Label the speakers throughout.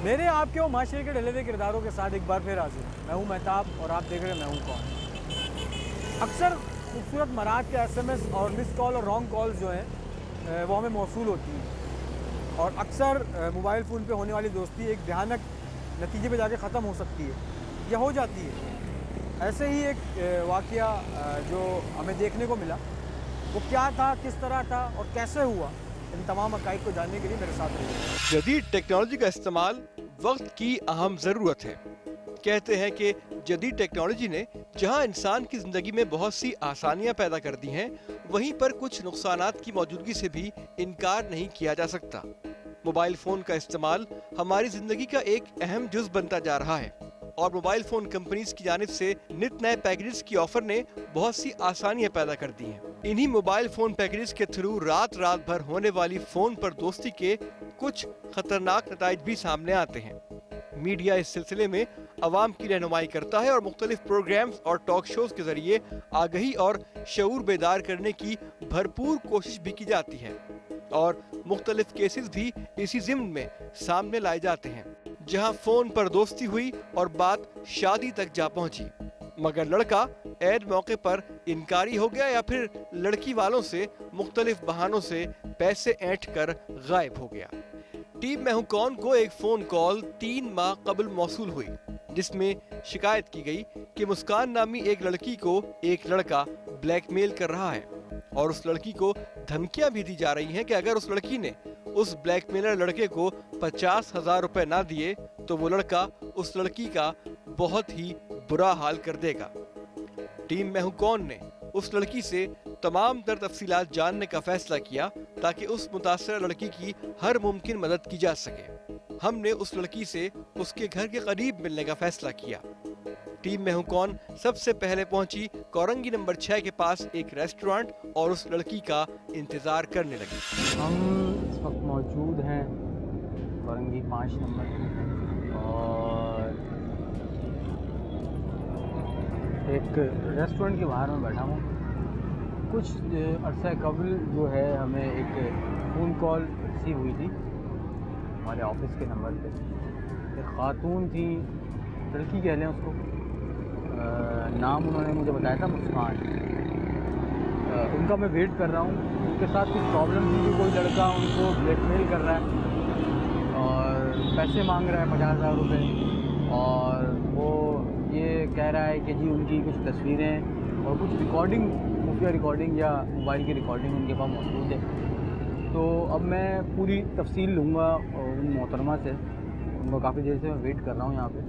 Speaker 1: मेरे आपके और माशरे के ढले हुए किरदारों के साथ एक बार फिर हाजिर हूं। मैं हूं मेहताब और आप देख रहे हैं मैं हूं कौन। अक्सर खूबसूरत मराद के SMS और मिस कॉल और रॉन्ग कॉल्स जो हैं वो हमें मौसूल होती हैं और अक्सर मोबाइल फ़ोन पे होने वाली दोस्ती एक भयानक नतीजे पे जाके ख़त्म हो सकती है या हो जाती है। ऐसे ही एक वाक़या जो हमें देखने को मिला वो क्या था, किस तरह था और कैसे हुआ, इन तमाम हक़ाइक़ को जानने के लिए मेरे साथ रहिए।
Speaker 2: जदीद टेक्नोलॉजी का इस्तेमाल वक्त की अहम ज़रूरत है। कहते हैं कि जदीद टेक्नोलॉजी ने जहां इंसान की ज़िंदगी में बहुत सी आसानियां पैदा कर दी हैं, वहीं पर कुछ नुकसानात की मौजूदगी से भी इनकार नहीं किया जा सकता। मोबाइल फ़ोन का इस्तेमाल हमारी ज़िंदगी का एक अहम जुज़ बनता जा रहा है और मोबाइल फ़ोन कंपनीज की जानिब से नित नए पैकेजेस की ऑफर ने बहुत सी आसानियां पैदा कर दी हैं। इन्हीं मोबाइल फ़ोन पैकेजेस के थ्रू रात भर होने वाली फ़ोन पर दोस्ती के कुछ खतरनाक नताइज भी सामने आते हैं। मीडिया इस सिलसिले में अवाम की रहनुमाई करता है और मुख्तलिफ प्रोग्राम्स और टॉक शोज के जरिए आगही और शऊर बेदार करने की भरपूर कोशिश भी की जाती है और मुख्तलिफ केसेस भी इसी ज़िम्न में सामने लाए जाते हैं, जहां फ़ोन पर दोस्ती हुई और बात शादी तक जा पहुंची, मगर लड़का ऐद मौके पर इनकारी हो गया या फिर लड़की वालों से मुख्तलिफ बहानों से पैसे ऐंठ कर गायब हो गया। टीम मैं हूं कौन को एक फ़ोन कॉल 3 माह कबल मौसूल हुई, जिसमें शिकायत की गई कि मुस्कान नामी एक लड़की को एक लड़का ब्लैकमेल कर रहा है और उस लड़की को धमकियां भी दी जा रही हैं कि अगर उस लड़की ने उस ब्लैकमेलर लड़के को 50,000 रुपए ना दिए तो वो लड़का उस लड़की का बहुत ही बुरा हाल कर देगा। टीम मैं हूं कौन ने उस लड़की से तमाम तर तफसीलात जानने का फैसला किया ताकि उस मुतासरा लड़की की हर मुमकिन मदद की जा सके। हमने उस लड़की से उसके घर के करीब मिलने का फैसला किया। टीम में हूं कौन सबसे पहले पहुंची कोरंगी नंबर 6 के पास एक रेस्टोरेंट और उस लड़की का इंतजार करने लगी।
Speaker 1: हम इस वक्त मौजूद हैं कोरंगी 5 नंबर और एक रेस्टोरेंट के बाहर में बैठा हूँ। कुछ अरसा कबल जो है हमें एक फ़ोन कॉल रिसीव हुई थी हमारे ऑफिस के नंबर पे। एक ख़ातून थी, लड़की कह लें उसको, नाम उन्होंने मुझे बताया था मुस्कान। उनका मैं वेट कर रहा हूँ। उनके साथ कुछ प्रॉब्लम थी कि कोई लड़का उनको ब्लैकमेल कर रहा है और पैसे मांग रहा है 50,000 रुपये और वो ये कह रहा है कि जी उनकी कुछ तस्वीरें और कुछ रिकॉर्डिंग, खुफिया रिकॉर्डिंग या मोबाइल की रिकॉर्डिंग उनके पास मौजूद है। तो अब मैं पूरी तफसील लूँगा उन मोहतरमा से। उनको काफ़ी देर से मैं वेट कर रहा हूँ यहाँ पे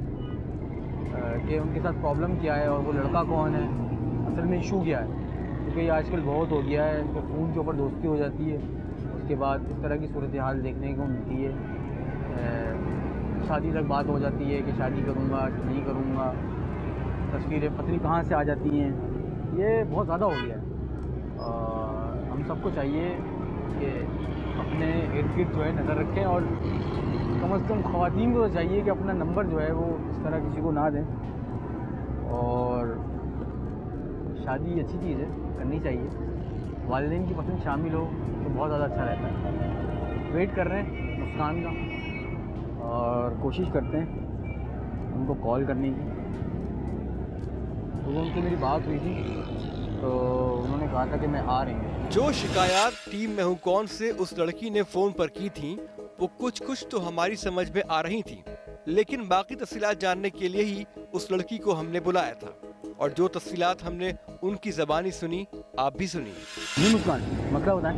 Speaker 1: कि उनके साथ प्रॉब्लम क्या है और वो लड़का कौन है, असल में इशू क्या है, क्योंकि ये आजकल बहुत हो गया है कि फ़ोन के ऊपर दोस्ती हो जाती है, उसके बाद इस तरह की सूरत हाल देखने को मिलती है। शादी तक बात हो जाती है कि शादी करूँगा कि नहीं करूँगा, तस्वीरें पता नहीं कहाँ से आ जाती हैं। ये बहुत ज़्यादा हो गया है और हम सबको चाहिए कि अपने इर्द गिर्द जो है नज़र रखें और कम से कम ख़वातीन को तो चाहिए कि अपना नंबर जो है वो इस तरह किसी को ना दें। और शादी अच्छी चीज़ है, करनी चाहिए, वालिदैन की पसंद शामिल हो तो बहुत ज़्यादा अच्छा रहता है। वेट कर रहे हैं मुस्कान का और कोशिश करते हैं उनको कॉल करने की। तो उनसे मेरी बात हुई थी तो उन्होंने कहा था कि मैं आ रही हूँ।
Speaker 2: जो शिकायत टीम में हूं कौन से उस लड़की ने फ़ोन पर की थी वो कुछ तो हमारी समझ में आ रही थी, लेकिन बाकी तफसीलात जानने के लिए ही उस लड़की को हमने बुलाया था और जो तफसीलात हमने उनकी ज़बानी सुनी आप भी सुनिए।
Speaker 1: जी मुस्कान, मसला बताएं।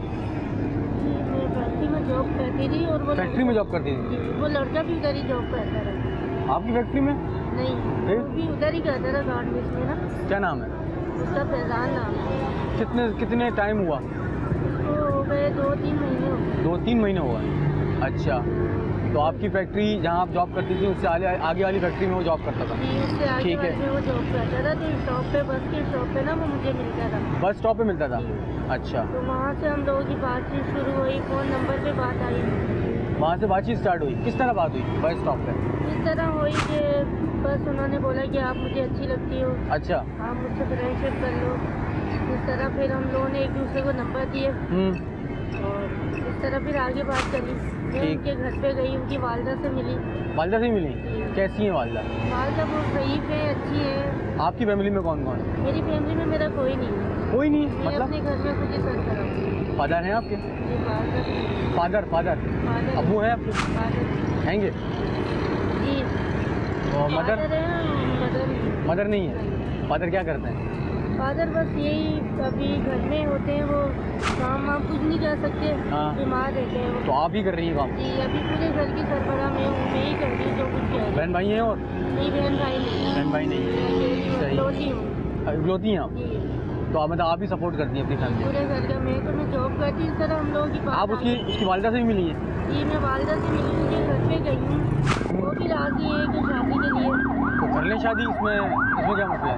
Speaker 3: फैक्ट्री में जॉब करती थी और वो
Speaker 1: फैक्ट्री में जॉब करती थी?
Speaker 3: वो लड़का भी उधर ही जॉब करता रहा।
Speaker 1: आपकी फैक्ट्री में?
Speaker 3: नहीं, वो भी उधर ही करता रहा गारमेंट्स में ना।
Speaker 1: क्या नाम है
Speaker 3: उसका? फैजान नाम है।
Speaker 1: कितने टाइम हुआ?
Speaker 3: तो हो गए 2-3 महीने हो गए।
Speaker 1: 2-3 महीने हुआ। अच्छा, तो आपकी फैक्ट्री जहाँ आप जॉब करती थी उससे आगे वाली फैक्ट्री में वो जॉब करता था?
Speaker 3: जी, उससे आगे वाली में वो जॉब करता था। तो स्टॉप पे, बस के स्टॉप पे ना वो मुझे मिलता था।
Speaker 1: बस स्टॉप पे मिलता था? अच्छा।
Speaker 3: तो वहाँ से हम लोगों की बातचीत शुरू हुई, फ़ोन नंबर पे बात आई।
Speaker 1: वहाँ से बातचीत स्टार्ट हुई? किस तरह बात हुई बस स्टॉप पे?
Speaker 3: इस तरह हुई कि बस उन्होंने बोला कि आप मुझे अच्छी लगती हो,
Speaker 1: अच्छा,
Speaker 3: आप मुझसे फ्रेंडशिप कर लो। इस तरह फिर हम लोगों ने एक दूसरे को नंबर दिए और इस इस तरह फिर आगे बात करी। मैं
Speaker 1: ठीक।
Speaker 3: उनके घर पे गई, उनकी वालदा से मिली।
Speaker 1: वालदा से मिली? कैसी हैं वालदा?
Speaker 3: वालदा बहुत सही है, अच्छी है।
Speaker 1: आपकी फैमिली में कौन कौन है?
Speaker 3: मेरी फैमिली में मेरा कोई नहीं है।
Speaker 1: कोई नहीं है?
Speaker 3: मैं
Speaker 1: मतलब
Speaker 3: अपने घर में खुद ही सर्व कराऊँ।
Speaker 1: फादर हैं आपके?
Speaker 3: जी, फादर
Speaker 1: फादर
Speaker 3: फादर
Speaker 1: अबू हैं आपके?
Speaker 3: फादर
Speaker 1: हैंगे?
Speaker 3: जी।
Speaker 1: और मदर?
Speaker 3: फादर है, मदर
Speaker 1: मदर नहीं है। फादर क्या करते हैं?
Speaker 3: फादर बस यही अभी घर में होते हैं, वो काम वाम कुछ नहीं कर सकते।
Speaker 1: हाँ।
Speaker 3: बीमार रहते हैं वो।
Speaker 1: तो आप ही कर रही हैं काम?
Speaker 3: जी, अभी पूरे घर की सरबराह मैं हूँ, मैं ही कर रही हूँ जो कुछ कह रही।
Speaker 1: बहन भाई हैं? और
Speaker 3: नहीं, बहन भाई नहीं।
Speaker 1: बहन भाई नहीं है।
Speaker 3: अकेली हूँ,
Speaker 1: सही।
Speaker 3: इकलौती हूँ।
Speaker 1: इकलौती हैं आप?
Speaker 3: जी,
Speaker 1: तो आप मतलब आप ही सपोर्ट करती हैं अपनी फैमिली?
Speaker 3: पूरे घर का मैं जॉब करती हूँ। इस तरह हम लोगों की बात
Speaker 1: आप उसकी वालदा से भी मिली हैं?
Speaker 3: जी, मैं वालदा से मिली, उनके घर पे गई हूँ। वो भी राजी है कि शादी के लिए।
Speaker 1: तो कर लें शादी, इसमें क्या मसला है?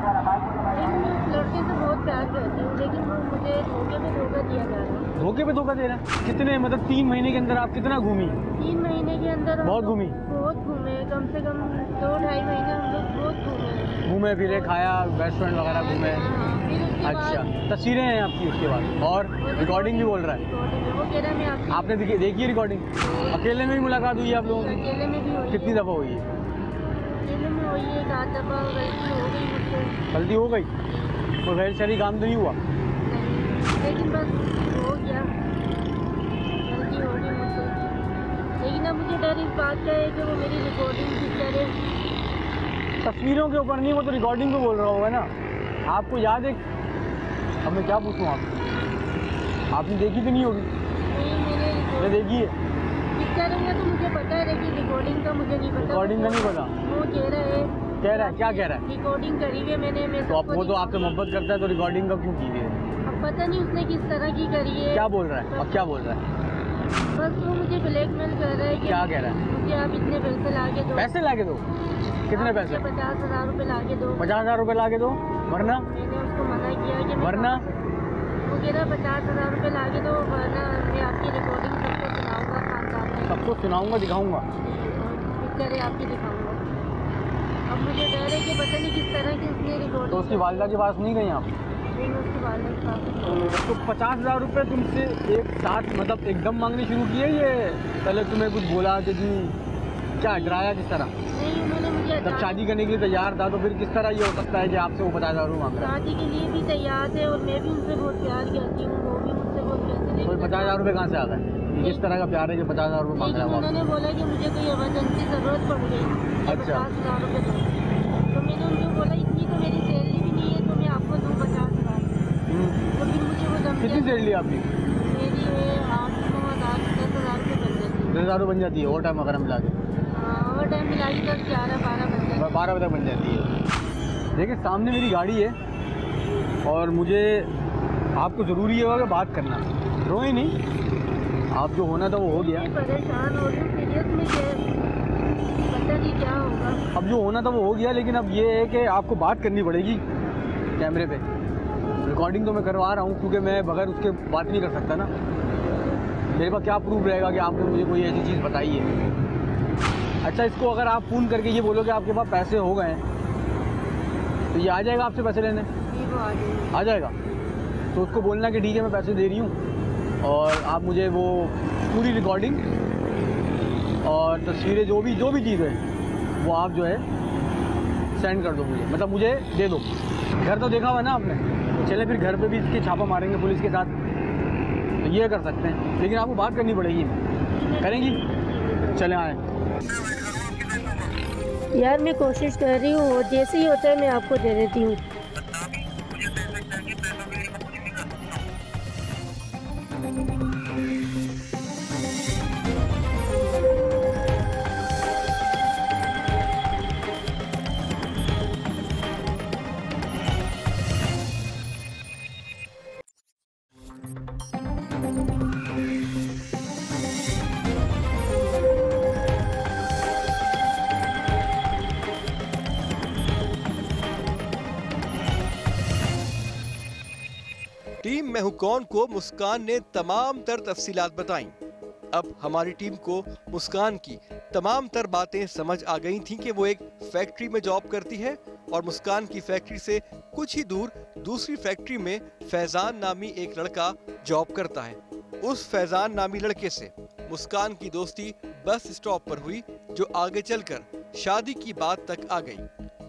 Speaker 3: लेकिन मैं उस लड़के से बहुत प्यार करती हूँ, लेकिन वो मुझे धोखे में धोखा दिया जा रहा है।
Speaker 1: धोखे पे धोखा दे रहा है? कितने मतलब 3 महीने के अंदर आप कितना घूमी?
Speaker 3: 3 महीने के अंदर हम
Speaker 1: बहुत
Speaker 3: लोग
Speaker 1: घूमी?
Speaker 3: बहुत घूमे, कम से कम 2-2.5 महीने हम लोग बहुत घूमे।
Speaker 1: घूमे फिरे, खाया, रेस्टोरेंट वगैरह घूमे?
Speaker 3: हाँ, फिर उसके
Speaker 1: अच्छा,
Speaker 3: बाद
Speaker 1: तस्वीरें हैं आपकी उसके बाद? और रिकॉर्डिंग भी बोल रहा है?
Speaker 3: रिकॉर्डिंग है, वो कह रहा है मैं आपकी
Speaker 1: आपने देखी है रिकॉर्डिंग? अकेले में ही मुलाकात हुई है आप लोगों की?
Speaker 3: अकेले में भी हुई है।
Speaker 1: कितनी दफ़ा हुई है?
Speaker 3: अकेले में हुई है, एक आध दफ़ा गलती हो गई मुझसे।
Speaker 1: गलती हो गई? कोई गैर शरई काम तो नहीं हुआ?
Speaker 3: नहीं, लेकिन बस हो गया, गलती हो गई मुझसे। लेकिन अब मुझे डर इस बात का है कि वो मेरी रिकॉर्डिंग पिक्चर है।
Speaker 1: तस्वीरों के ऊपर नहीं, वो तो रिकॉर्डिंग पे बोल रहा होगा ना। आपको याद है? अब मैं क्या पूछूँ आपसे? आपने देखी तो नहीं होगी?
Speaker 3: नहीं, मैंने
Speaker 1: मैं देखी है।
Speaker 3: पिक्चर है तो मुझे पता है, लेकिन रिकॉर्डिंग का मुझे नहीं पता।
Speaker 1: रिकॉर्डिंग का नहीं पता?
Speaker 3: वो कह रहा है
Speaker 1: क्या कह रहा है?
Speaker 3: रिकॉर्डिंग करी है मैंने। मैं
Speaker 1: तो आप
Speaker 3: सबको
Speaker 1: वो तो आपसे मोहब्बत करता है, तो रिकॉर्डिंग का क्यों की है?
Speaker 3: अब पता नहीं उसने किस तरह की करी है।
Speaker 1: क्या बोल रहा है? अब क्या बोल रहा है?
Speaker 3: बस वो मुझे ब्लैकमेल कर रहा है कि
Speaker 1: क्या कह रहा है?
Speaker 3: मुझे आप इतने पैसे ला के दो।
Speaker 1: पैसे ला के दो? कितने पैसे?
Speaker 3: 50,000 रुपये ला के दो।
Speaker 1: 50,000 रुपये ला के दो, वरना?
Speaker 3: मैंने उसको मना किया कि मैं
Speaker 1: वरना?
Speaker 3: वो कह रहा 50,000 रुपये ला के दो, वरना मैं आपकी रिकॉर्डिंग सबको सुनाऊंगा, खानदान में
Speaker 1: सबको सुनाऊंगा, दिखाऊंगा।
Speaker 3: पिक्चर है आपकी दिखाऊंगा। अब मुझे डर है कि पता नहीं किस तरह की उसने रिकॉर्डिंग।
Speaker 1: तो उसकी वालदा के पास नहीं गई आप?
Speaker 3: नहीं, मैं उसके वाले के पास।
Speaker 1: तो 50,000 रुपये तुमसे एक साथ मतलब एकदम मांगने शुरू किए? ये पहले तुम्हें कुछ बोला कि जी क्या डराया किस तरह?
Speaker 3: नहीं, उन्होंने मुझे
Speaker 1: जब शादी करने के लिए तैयार था तो फिर किस तरह ये हो सकता है कि आपसे वो 50,000 रुपये मांग रहा है?
Speaker 3: शादी के लिए भी तैयार थे और मैं भी उनसे बहुत प्यार करती हूँ, वो भी मुझसे बहुत प्यार
Speaker 1: तो 50,000 रुपये कहाँ से आ गए? ये किस तरह का प्यार है कि 50,000 रुपये मांग रहा है वो?
Speaker 3: उन्होंने बोला कि मुझे कोई इमरजेंसी ज़रूरत पड़ गई,
Speaker 1: अच्छा।
Speaker 3: 50,000 रुपये दो। तो मैंने उनको बोला इतनी तो मेरी सैलरी भी नहीं है, तो मैं आपको दूँ 50,000। तो फिर मुझे वो धमकी।
Speaker 1: कितनी सैलरी आपकी?
Speaker 3: मेरी है 8-9 हज़ार, 10,000 रुपये बन जाती है।
Speaker 1: 10,000 रुपये बन जाती है ओवर टाइम वगैरह मिला के?
Speaker 3: ओवर टाइम मिला के 10, 11, 12 बन जाती है।
Speaker 1: 12 बजे तक बन जाती है। देखिए सामने मेरी गाड़ी है और मुझे आपको ज़रूरी है कि बात करना। रोए नहीं, आप जो होना था वो हो गया।
Speaker 3: परेशान हो रही हूँ, सीरियस में पता नहीं क्या होगा।
Speaker 1: अब जो होना था वो हो गया, लेकिन अब ये है कि आपको बात करनी पड़ेगी कैमरे पे। रिकॉर्डिंग तो मैं करवा रहा हूँ क्योंकि मैं बगैर उसके बात नहीं कर सकता ना। मेरे पास क्या प्रूफ रहेगा कि आपने मुझे कोई ऐसी चीज़ बताई है? अच्छा, इसको अगर आप फ़ोन करके ये बोलो कि आपके पास पैसे हो गए हैं तो ये आ जाएगा आपसे पैसे लेने?
Speaker 3: वो
Speaker 1: आ जाएगा। तो उसको बोलना कि ठीक है मैं पैसे दे रही हूँ और आप मुझे वो पूरी रिकॉर्डिंग और तस्वीरें जो भी चीज़ है वो आप जो है सेंड कर दो मुझे, मतलब मुझे दे दो। घर तो देखा हुआ ना आपने, चले फिर घर पे भी इसके छापा मारेंगे पुलिस के साथ, तो ये कर सकते हैं। लेकिन आपको बात करनी पड़ेगी। करेंगी? चले आए
Speaker 3: यार, मैं कोशिश कर रही हूँ, और जैसे ही होता है मैं आपको दे देती हूँ।
Speaker 2: टीम मैं हूं कौन को मुस्कान ने तमाम तर तफसीलात बताईं। अब हमारी टीम को मुस्कान की तमाम तर बातें समझ आ गई थीं कि वो एक फैक्ट्री में जॉब करती है और मुस्कान की फैक्ट्री से कुछ ही दूर दूसरी फैक्ट्री में फैजान नामी एक लड़का जॉब करता है। उस फैजान नामी लड़के से मुस्कान की दोस्ती बस स्टॉप पर हुई, जो आगे चलकर शादी की बात तक आ गई।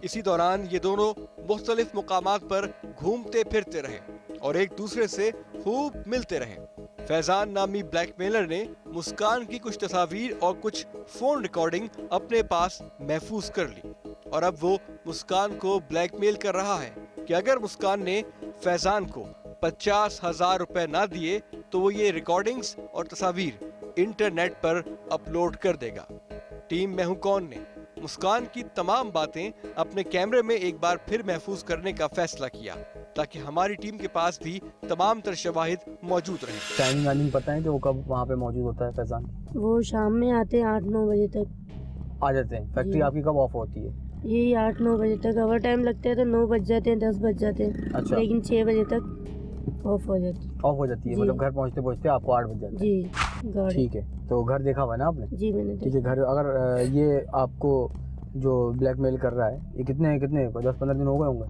Speaker 2: इसी दौरान ये दोनों मुख्तलिफ मुकामात पर घूमते फिरते रहे और एक दूसरे से खूब मिलते रहे। फैजान नामी ब्लैकमेलर ने मुस्कान की कुछ तस्वीर और कुछ फोन रिकॉर्डिंग अपने पास महफूज कर ली और अब वो मुस्कान को ब्लैकमेल कर रहा है कि अगर मुस्कान ने फैजान को 50,000 रुपए ना दिए तो वो ये रिकॉर्डिंग्स और तस्वीर इंटरनेट पर अपलोड कर देगा। टीम मैं हूं कौन ने मुस्कान की तमाम बातें अपने कैमरे में एक बार फिर महफूज करने का फैसला किया ताकि हमारी टीम के पास भी तमाम तर शवाहिद मौजूद रहे।
Speaker 1: टाइमिंग वाइमिंग पता है कि वो कब वहाँ पे मौजूद होता है फैजान?
Speaker 3: वो शाम में आते हैं 8-9 बजे तक
Speaker 1: आ जाते हैं। फैक्ट्री आपकी कब ऑफ होती है?
Speaker 3: यही 8-9 बजे तक। अगर टाइम लगता है तो 9 बज जाते हैं, 10 बज जाते हैं।
Speaker 1: अच्छा।
Speaker 3: लेकिन 6 बजे तक ऑफ हो जाती
Speaker 1: है। मतलब घर पहुँचते पहुँचते आपको 8 बज जाते हैं?
Speaker 3: जी गाड़ी।
Speaker 1: ठीक है, तो घर देखा हुआ ना आपने?
Speaker 3: जी मैंने।
Speaker 1: ठीक है, घर अगर ये आपको जो ब्लैकमेल कर रहा है ये कितने 10-15 दिन हो गए होंगे?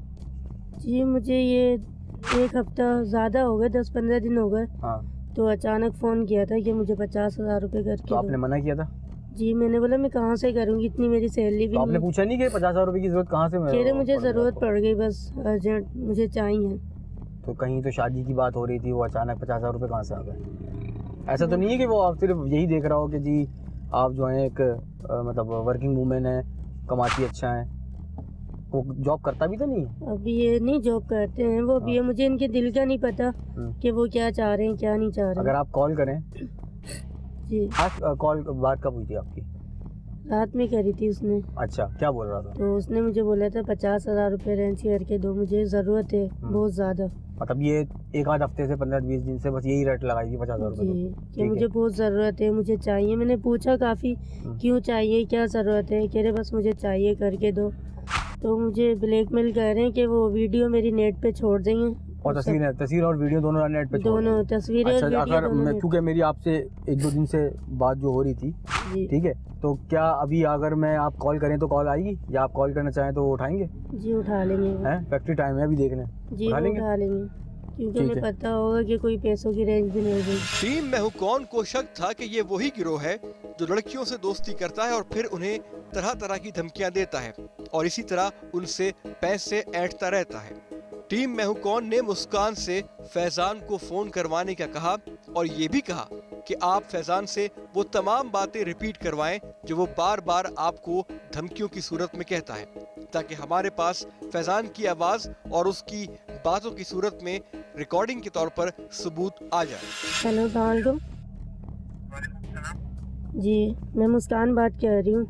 Speaker 3: जी मुझे ये 1 हफ्ता ज़्यादा हो गए, 10-15 दिन हो गए।
Speaker 1: हाँ।
Speaker 3: तो अचानक फ़ोन किया था कि मुझे 50,000 रुपये करके
Speaker 1: तो आपने मना किया था?
Speaker 3: जी मैंने बोला मैं कहाँ से करूँगी, इतनी मेरी सैलरी भी
Speaker 1: तो आपने पूछा नहीं कि 50,000 रुपये की जरूरत कहाँ से?
Speaker 3: कह रहे मुझे ज़रूरत पड़ गई, बस अर्जेंट मुझे चाहिए।
Speaker 1: तो कहीं तो शादी की बात हो रही थी, वो अचानक 50,000 रुपये कहाँ से आ गए? ऐसा तो नहीं है कि वो आप सिर्फ यही देख रहा हो कि जी आप जो है एक मतलब वर्किंग वूमेन है, कमाती अच्छा है, वो जॉब करता भी तो नहीं है?
Speaker 3: अभी ये नहीं जॉब करते हैं वो, अभी मुझे इनके दिल का नहीं पता कि वो क्या चाह रहे हैं क्या नहीं चाह रहे।
Speaker 1: अगर आप कॉल करें
Speaker 3: जी।
Speaker 1: आज कॉल बात कब हुई थी आपकी?
Speaker 3: रात में करी थी उसने।
Speaker 1: अच्छा, क्या बोल रहा था?
Speaker 3: तो उसने मुझे बोला था 50,000 रुपये रेंज करके दो, मुझे ज़रूरत है बहुत ज़्यादा।
Speaker 1: मतलब ये एक आध हफ्ते से 15-20 दिन से बस यही रेट लगाई थी 50,000 रुपये
Speaker 3: कि मुझे बहुत ज़रूरत है, मुझे चाहिए। मैंने पूछा काफ़ी क्यों चाहिए, क्या ज़रूरत है, कह रहे बस मुझे चाहिए करके दो। तो मुझे ब्लैकमेल कर रहे हैं कि वो वीडियो मेरी नेट पे छोड़ देंगे
Speaker 1: और तस्वीर और वीडियो दोनों नेट पे
Speaker 3: दोनों तस्वीरें।
Speaker 1: अच्छा, अगर क्योंकि मेरी आपसे 1-2 दिन से बात जो हो रही थी, ठीक है, तो क्या अभी अगर मैं आप कॉल करें तो कॉल आएगी या आप कॉल करना चाहें तो वो उठाएंगे?
Speaker 3: जी उठा लेंगे। हैं
Speaker 1: फैक्ट्री टाइम है अभी, देख लें।
Speaker 3: जी उठा लेंगे क्योंकि हमें पता होगा कि कोई पैसों की रेंज भी नहीं होगी।
Speaker 2: टीम मैं हूं कौन को शक था कि ये वही गिरोह है जो लड़कियों से दोस्ती करता है और फिर उन्हें तरह तरह की धमकियां देता है और इसी तरह उनसे पैसे ऐंठता रहता है। टीम मैं हूं कौन ने मुस्कान से फैजान को फोन करवाने का कहा और ये भी कहा कि आप फैजान से वो तमाम बातें रिपीट करवाएं जो वो बार बार आपको धमकियों की सूरत में कहता है, ताकि हमारे पास फैजान की आवाज और उसकी बातों की सूरत में रिकॉर्डिंग के तौर पर सबूत आ जाए।
Speaker 3: हेलो अस्सलाम वालेकुम। जी मैं मुस्कान बात कर रही हूँ।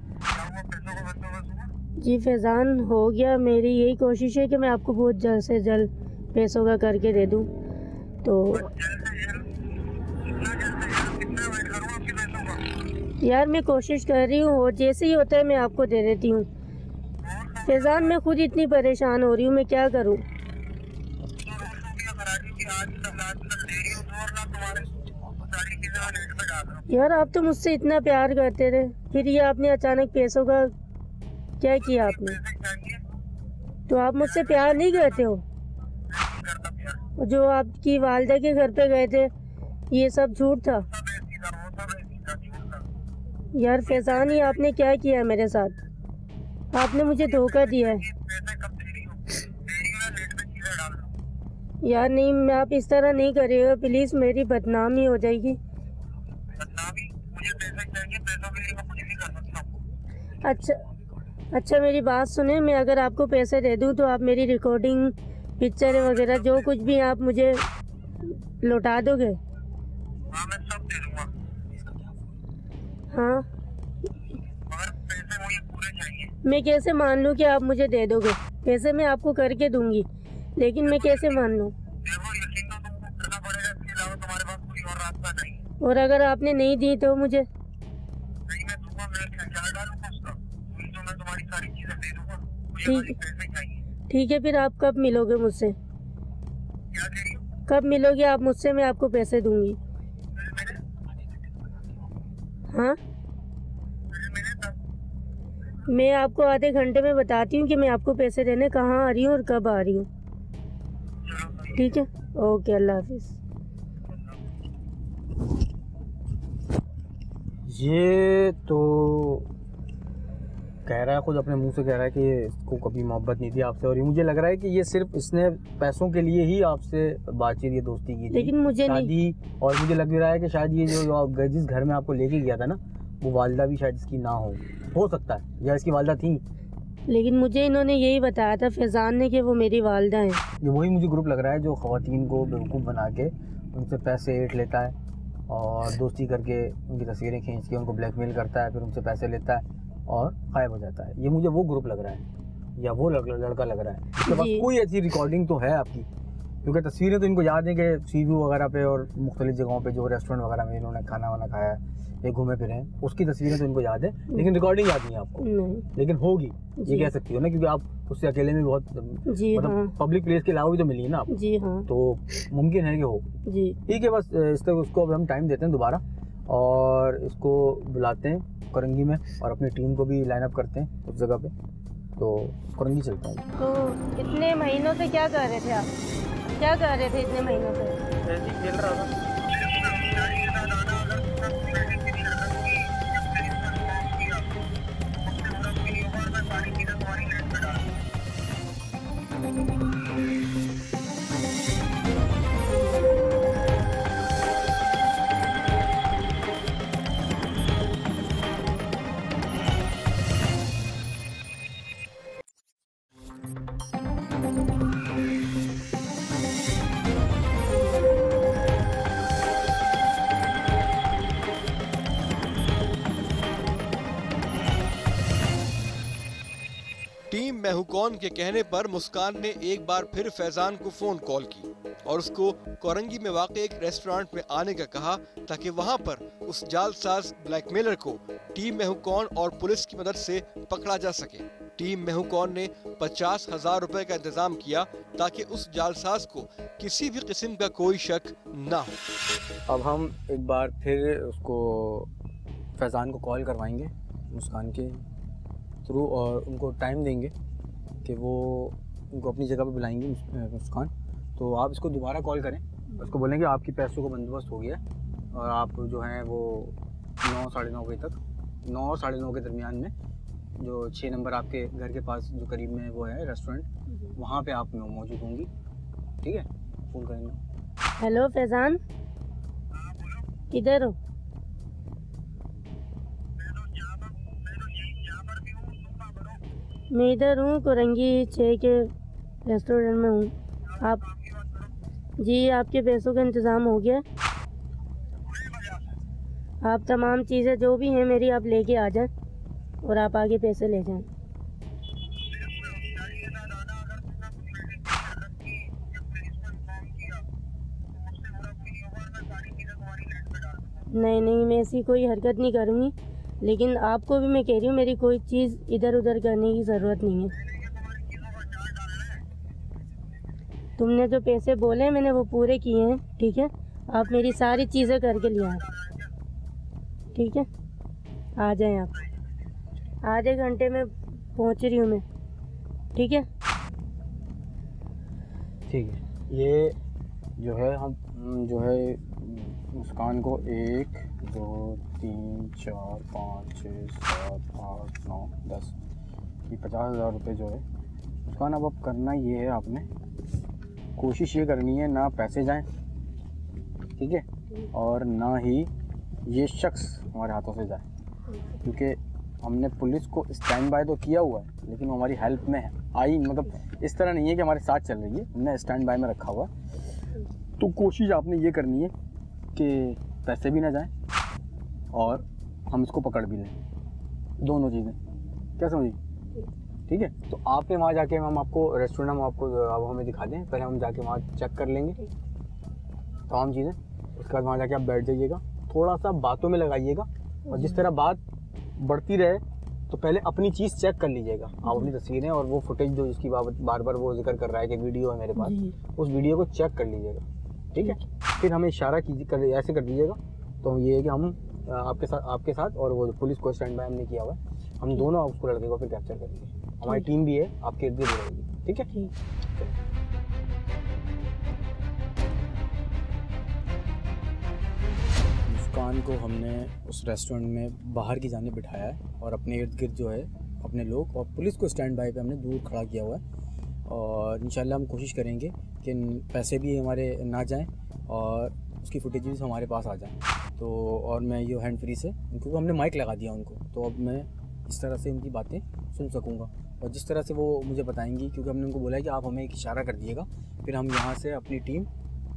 Speaker 3: जी फैजान, हो गया, मेरी यही कोशिश है कि मैं आपको बहुत जल्द से जल्द पैसों का करके दे दूँ। तो यार मैं कोशिश कर रही हूँ और जैसे ही होता है मैं आपको दे देती हूँ। फैजान मैं खुद इतनी परेशान हो रही हूँ, मैं क्या करूँ? यार आप तो मुझसे इतना प्यार करते थे, फिर ये आपने अचानक पैसों का क्या किया आपने? तो आप मुझसे प्यार नहीं करते हो? जो आपकी वालिदा के घर पे गए थे ये सब झूठ था? यार फैजान ये आपने क्या किया है मेरे साथ? आपने मुझे धोखा दिया है। यार नहीं, मैं आप इस तरह नहीं करिएगा प्लीज़, मेरी बदनामी हो जाएगी। अच्छा मेरी बात सुने, मैं अगर आपको पैसे दे दूं तो आप मेरी रिकॉर्डिंग, पिक्चर वगैरह जो कुछ भी आप मुझे लौटा दोगे?
Speaker 4: हाँ मैं सब दे दूंगा।
Speaker 3: हाँ
Speaker 4: मगर पैसे मुझे पूरे चाहिए।
Speaker 3: मैं कैसे मान लूँ कि आप मुझे दे दोगे? पैसे मैं आपको करके दूंगी, लेकिन मैं कैसे मान लूँ?
Speaker 4: देखो यकीन तो तुमको करना पड़ेगा, इसके अलावा तुम्हारे पास कोई और रास्ता नहीं।
Speaker 3: और अगर आपने नहीं दी तो मुझे?
Speaker 4: नहीं मैं दूंगा, मैं क्या डालूंगा उसका, तो मैं तुम्हारी सारी चीजें दे दूंगा।
Speaker 3: ठीक
Speaker 4: पैसे चाहिए।
Speaker 3: ठीक है, फिर आप कब मिलोगे मुझसे?
Speaker 4: क्या दे रही हो?
Speaker 3: कब मिलोगे आप मुझसे? मैं आपको पैसे दूंगी। हाँ मैं आपको आधे घंटे में बताती हूँ कि मैं आपको पैसे देने कहाँ आ रही हूँ और कब आ रही हूँ। ठीक है, ओके, अल्लाह हाफिज़।
Speaker 1: ये तो कह रहा है, खुद अपने मुंह से कह रहा है कि इसको कभी मोहब्बत नहीं थी आपसे, और ये मुझे लग रहा है कि ये सिर्फ इसने पैसों के लिए ही आपसे बातचीत, ये दोस्ती की थी,
Speaker 3: लेकिन मुझे
Speaker 1: शादी
Speaker 3: नहीं।
Speaker 1: और मुझे लग रहा है कि शायद ये जो जिस घर में आपको लेके गया था ना, वो वालिदा भी शायद इसकी ना हो सकता है, या इसकी वालिदा थी।
Speaker 3: लेकिन मुझे इन्होंने यही बताया था फैज़ान ने कि वो मेरी वालिदा हैं।
Speaker 1: ये वही मुझे ग्रुप लग रहा है जो ख़वातीन को बेवकूफ़ बना के उनसे पैसे ऐंठ लेता है और दोस्ती करके उनकी तस्वीरें खींच के उनको ब्लैकमेल करता है, फिर उनसे पैसे लेता है और गायब हो जाता है। ये मुझे वो ग्रुप लग रहा है, या वो लड़का लग रहा है। इसके पास कोई ऐसी रिकॉर्डिंग तो है आपकी, क्योंकि तस्वीरें तो इनको याद है कि सीव्यू वगैरह पे और मुख्तलिफ जगहों पे जो रेस्टोरेंट वगैरह में इन्होंने खाना वाना खाया है, ये घूमे फिरे हैं, उसकी तस्वीरें तो इनको याद है, लेकिन रिकॉर्डिंग याद नहीं है आपको।
Speaker 3: नहीं।
Speaker 1: लेकिन होगी, ये कह सकती हो ना, क्योंकि आप उससे अकेले में बहुत
Speaker 3: जी
Speaker 1: मतलब
Speaker 3: हाँ।
Speaker 1: पब्लिक प्लेस के अलावा भी तो मिली है ना आप,
Speaker 3: जी हाँ।
Speaker 1: तो मुमकिन है कि हो।
Speaker 3: जी
Speaker 1: ठीक है, बस इस तक उसको अब हम टाइम देते हैं दोबारा, और इसको बुलाते हैं करंगी में, और अपनी टीम को भी लाइन अप करते हैं उस जगह पे, तो करंगी चलते हैं।
Speaker 3: तो इतने महीनों से क्या कर रहे थे आप? क्या कर रहे थे इतने महीनों से?
Speaker 1: ऐसे ही खेल रहा था।
Speaker 2: टीम मैं हूं कौन के कहने पर मुस्कान ने एक बार फिर फैजान को फोन कॉल की और उसको कोरंगी में वाक़े एक रेस्टोरेंट में आने का कहा, ताकि वहां पर उस जालसाज ब्लैकमेलर को टीम मैं हूं कौन और पुलिस की मदद से पकड़ा जा सके। टीम मैं हूं कौन ने 50,000 रुपए का इंतजाम किया ताकि उस जालसाज को किसी भी किस्म का कोई शक ना हो।
Speaker 1: अब हम एक बार फिर उसको फैज़ान को कॉल करवाएंगे मुस्कान के थ्रू, और उनको टाइम देंगे कि वो उनको अपनी जगह पे बुलाएंगी मुस्कान। तो आप इसको दोबारा कॉल करें, उसको बोलेंगे आपकी पैसों का बंदोबस्त हो गया और आप जो हैं वो 9 साढ़े 9 बजे तक, 9 और साढ़े 9 के दरमियान में जो 6 नंबर आपके घर के पास जो करीब में वो है रेस्टोरेंट, वहाँ पे आप मौजूद होंगी। ठीक है, फ़ोन करेंगे।
Speaker 3: हेलो फैज़ान, किधर हो? मैं इधर हूँ, कोरंगी 6 के रेस्टोरेंट में हूँ। आप जी, आपके पैसों का इंतज़ाम हो गया। आप तमाम चीज़ें जो भी हैं मेरी आप लेके आ जाएं और आप आगे पैसे ले जाएं। नहीं, मैं ऐसी कोई हरकत नहीं करूँगी, लेकिन आपको भी मैं कह रही हूँ मेरी कोई चीज़ इधर उधर करने की ज़रूरत नहीं है। तुमने जो पैसे बोले मैंने वो पूरे किए हैं। ठीक है, आप मेरी सारी चीज़ें करके ले आए। ठीक है, आ जाएं आप। आधे घंटे में पहुँच रही हूँ मैं। ठीक है,
Speaker 1: ठीक है। ये जो है हम जो है मुस्कान को 1 2 3 4 5 6 7 8 9 10 ये 50,000 रुपये जो है मुस्कान, अब करना ये है, आपने कोशिश ये करनी है ना पैसे जाएं, ठीक है, और ना ही ये शख्स हमारे हाथों से जाए, क्योंकि हमने पुलिस को स्टैंड बाय तो किया हुआ है, लेकिन वो हमारी हेल्प में आई, मतलब इस तरह नहीं है कि हमारे साथ चल रही है, हमने स्टैंड बाय में रखा हुआ है। तो कोशिश आपने ये करनी है कि पैसे भी ना जाएं और हम इसको पकड़ भी लें, दोनों चीज़ें, क्या समझी? ठीक है, तो आपने वहाँ जाके हम आपको रेस्टोरेंट हम आपको अब हमें दिखा दें, पहले हम जाके वहाँ चेक कर लेंगे तमाम चीज़ें, उसके बाद वहाँ जाके आप बैठ जाइएगा, थोड़ा सा बातों में लगाइएगा, और जिस तरह बात बढ़ती रहे तो पहले अपनी चीज़ चेक कर लीजिएगा, आप अपनी तस्वीरें और वो फुटेज जो जिसकी बार बार वो जिक्र कर रहा है कि वीडियो है मेरे पास, उस वीडियो को चेक कर लीजिएगा। ठीक है, फिर हमें इशारा कीजिए, ऐसे कर दीजिएगा, तो ये है कि हम आपके साथ और वो पुलिस को स्टैंड बाय हमने किया हुआ है, हम दोनों उसको लड़के को फिर कैप्चर करेंगे, हमारी टीम भी है आपके इर्द गिर्द रहेगी। ठीक है, मुस्कान को हमने उस रेस्टोरेंट में बाहर की जाने बिठाया है और अपने इर्द गिर्द जो है अपने लोग और पुलिस को स्टैंड बाय पे हमने दूर खड़ा किया हुआ है और इंशाल्लाह हम कोशिश करेंगे कि पैसे भी हमारे ना जाएं और उसकी फुटेज भी हमारे पास आ जाए। तो और मैं ये हैंड फ्री से उनको हमने माइक लगा दिया उनको, तो अब मैं इस तरह से उनकी बातें सुन सकूँगा और जिस तरह से वो मुझे बताएंगी, क्योंकि हमने उनको बोला है कि आप हमें एक इशारा कर दिएगा, फिर हम यहाँ से अपनी टीम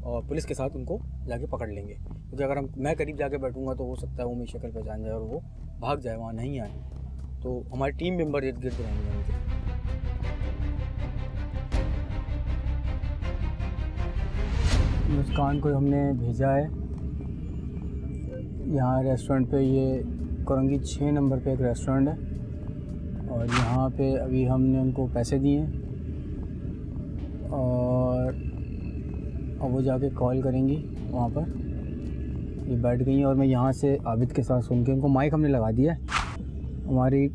Speaker 1: और पुलिस के साथ उनको जाके पकड़ लेंगे। क्योंकि अगर मैं करीब जाके बैठूँगा तो हो सकता है वो मेरी शक्ल पहचान जाए और वो भाग जाए, वहाँ नहीं आए, तो हमारे टीम मेम्बर इर्द गिर्द रहेंगे उनके। मुस्कान को हमने भेजा है यहाँ रेस्टोरेंट पे, ये कोरंगी 6 नंबर पे एक रेस्टोरेंट है और यहाँ पे अभी हमने उनको पैसे दिए और अब वो जाके कॉल करेंगी वहाँ पर। ये बैठ गई हैं और मैं यहाँ से आबिद के साथ सुन के उनको माइक हमने लगा दिया है। हमारी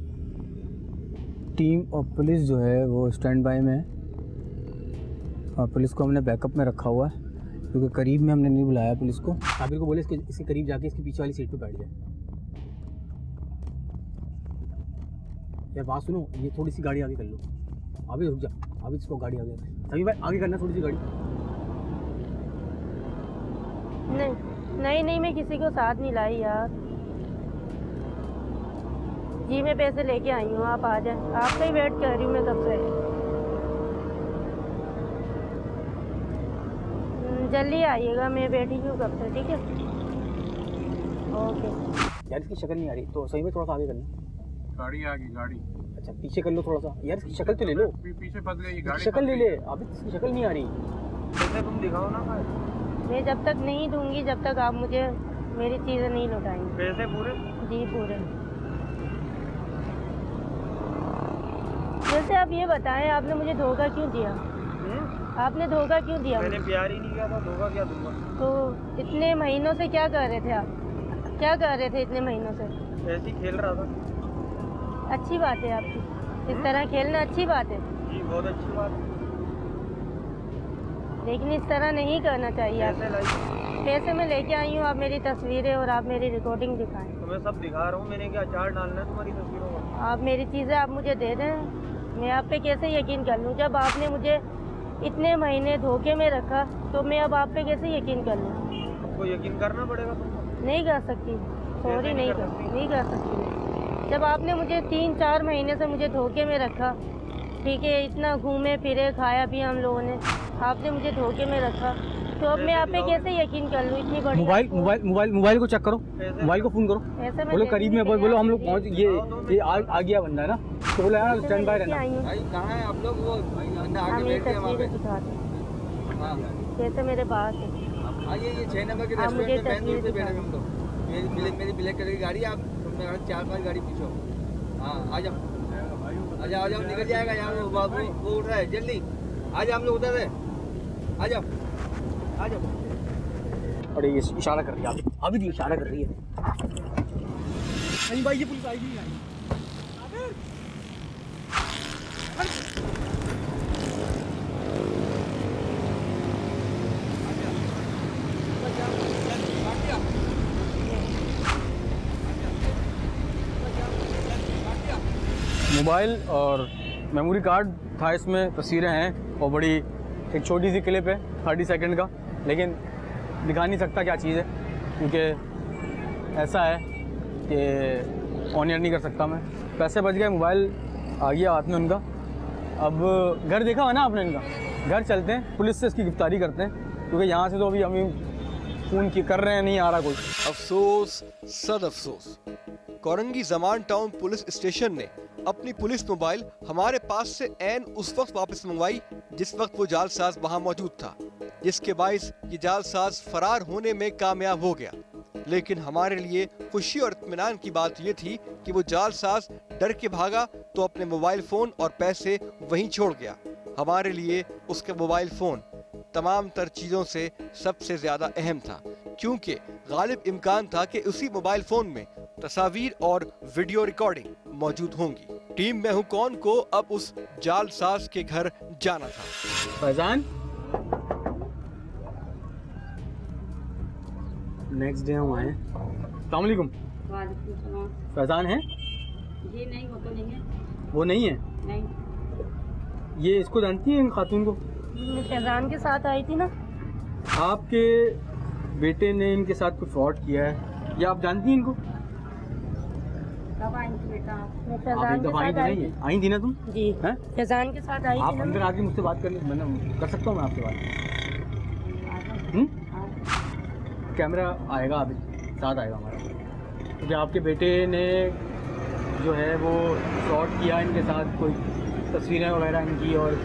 Speaker 1: टीम और पुलिस जो है वो स्टैंड बाय में है और पुलिस को हमने बैकअप में रखा हुआ है क्योंकि करीब में हमने नहीं बुलाया पुलिस को। आबिद को बोले इसके करीब जाके इसके पीछे वाली सीट पे बैठ जाए। यार बात सुनो, ये थोड़ी सी गाड़ी आगे कर लो। आबिद रुक जा, आबिद इसको गाड़ी आगे, सभी भाई आगे करना थोड़ी सी गाड़ी।
Speaker 3: नहीं मैं किसी को साथ नहीं लाई यार जी, मैं पैसे लेके आई हूँ, आप आ जाए, आपका ही वेट कर रही हूँ मैं कब से। जल्दी आइएगा, मैं बैठी हूँ कब से, ठीक है? ओके।
Speaker 1: यार इसकी शक्ल नहीं आ रही तो सही में थोड़ा सा आगे करना।
Speaker 4: गाड़ी आ गई, गाड़ी।
Speaker 1: अच्छा पीछे कर लो थोड़ा सा। यार इसकी शक्ल तो ले लो,
Speaker 4: पीछे फंस गई गाड़ी,
Speaker 1: शक्ल ले ले। अभी इसकी शक्ल नहीं आ रही।
Speaker 4: पैसे तुम दिखाओ ना भाई।
Speaker 3: मैं जब तक नहीं दूंगी जब तक आप मुझे मेरी चीज़ें नहीं लौटाएंगे।
Speaker 4: पैसे पूरे?
Speaker 3: जी पूरे। जैसे आप ये बताएं, आपने मुझे धोखा क्यों दिया? आपने धोखा क्यों दिया?
Speaker 4: मैंने प्यार ही नहीं किया था, धोखा क्या दूंगा?
Speaker 3: तो इतने महीनों से क्या कर रहे थे आप? क्या कर रहे थे इतने महीनों से?
Speaker 4: ऐसे ही खेल रहा था।
Speaker 3: अच्छी बात है आपकी, इस तरह खेलना अच्छी बात है
Speaker 4: जी, बहुत अच्छी बात है,
Speaker 3: लेकिन इस तरह नहीं करना चाहिए। आप पैसे मैं लेके आई हूँ, आप मेरी तस्वीरें और आप मेरी रिकॉर्डिंग दिखाएं।
Speaker 4: तो मैं सब दिखा रहा हूँ, मैंने क्या अचार डालना है तुम्हारी तस्वीरों में?
Speaker 3: आप मेरी चीज़ें आप मुझे दे दें, मैं आप पे कैसे यकीन कर लूँ? जब आपने मुझे इतने महीने धोखे में रखा तो मैं अब आप पे कैसे यकीन कर लूँ?
Speaker 4: आपको यकीन करना पड़ेगा तुमको।
Speaker 3: नहीं कर सकती, सॉरी, नहीं कर सकती। जब आपने मुझे 3-4 महीने से मुझे धोखे में रखा, ठीक है, इतना घूमे फिरे खाया पिया हम लोगों ने, आपने मुझे धोखे में रखा, तो अब मैं आप पे कैसे यकीन कर लूँ? इतनी बड़ी
Speaker 1: मोबाइल को चेक करो, मोबाइल को फोन करो,
Speaker 3: ऐसे
Speaker 1: बोलो करीब में, बोलो हम लोग पहुँच, ये आ गया बंदा है ना, तो बोलो यार स्टैंड बाय रहना।
Speaker 4: भाई कहाँ है आप लोग? वो
Speaker 3: हाँ, मेरी तस्वीरें दिखा दें, जैसे मेरे पास है।
Speaker 4: आइए, ये 6 नंबर के
Speaker 3: आप मुझे
Speaker 4: रेस्टोरेंट में मेन रोड पे
Speaker 3: तस्वीरें
Speaker 4: बैठे हम लोग। मेरी ब्लैक कलर की गाड़ी, आप 4-5 गाड़ी पीछे हो। हाँ आ जाओ, आ जाओ, निकल जाएगा यार, वो बाबू वो उठ रहा है, जल्दी आ जाओ, हम लोग उधर है, आ जाओ।
Speaker 1: और ये इशारा कर रही है, अभी भी इशारा कर रही है। नहीं भाई, ये पुलिस आएगी नहीं आएगी। मोबाइल और मेमोरी कार्ड था, इसमें तस्वीरें हैं और बड़ी एक छोटी सी क्लिप है 30 सेकंड का, लेकिन दिखा नहीं सकता क्या चीज़ है क्योंकि ऐसा है कि ऑन एयर नहीं कर सकता मैं। पैसे बच गए, मोबाइल आ गया हाथ में उनका। अब घर देखा है ना आपने इनका, घर चलते हैं, पुलिस से इसकी गिरफ्तारी करते हैं क्योंकि यहाँ से तो अभी हम फ़ोन की कर रहे हैं, नहीं आ रहा कोई।
Speaker 2: अफसोस सद अफसोस, Korangi Zaman town police station ने अपनी पुलिस मोबाइल हमारे पास से ऐन उस वक्त वापस मंगवाई जिस वक्त वो जालसाज वहां मौजूद था, जिसके बाइस ये जालसाज फरार होने में कामयाब हो गया। लेकिन हमारे लिए खुशी और इत्मीनान की बात ये थी कि वो जालसाज डर के भागा तो अपने मोबाइल फोन और पैसे वहीं छोड़ गया। हमारे लिए उसका मोबाइल फोन तमाम तर चीज़ों से सबसे ज़्यादा अहम था, क्योंकि गालिब इम्कान था कि उसी मोबाइल फ़ोन में तस्वीर और वीडियो रिकॉर्डिंग मौजूद होंगी। टीम मैं हूं कौन को अब उस जालसाज के घर जाना था।
Speaker 1: फैजान, नेक्स्ट डे हम आए अस्सलाम वालेकुम।
Speaker 3: वालेकुम सलाम।
Speaker 1: फैज़ान है?
Speaker 3: जी नहीं, वो तो नहीं है।
Speaker 1: वो नहीं है?
Speaker 3: नहीं।
Speaker 1: ये इसको जानती हैं इन खातून को?
Speaker 3: मैं फैज़ान के साथ आई थी ना।
Speaker 1: आपके बेटे ने इनके साथ कोई फ्रॉड किया है या आप जानती हैं इनको?
Speaker 3: कब आई थी बेटा? मैं
Speaker 1: आप
Speaker 3: फैज़ान
Speaker 1: एक
Speaker 3: के
Speaker 1: दफ़ा आई
Speaker 3: साथ
Speaker 1: थी
Speaker 3: आई
Speaker 1: नहीं
Speaker 3: थी।
Speaker 1: आई थी ना तुम?
Speaker 3: जी
Speaker 1: हैं?
Speaker 3: फैज़ान के साथ आई
Speaker 1: आप
Speaker 3: थी ना।
Speaker 1: अंदर आके मुझसे बात कर ले, मैंने कर सकता हूँ मैं आपसे बात? कैमरा आएगा अभी साथ आएगा हमारा, क्योंकि आपके बेटे ने जो है वो फ्रॉड किया इनके साथ, कोई तस्वीरें वगैरह इनकी और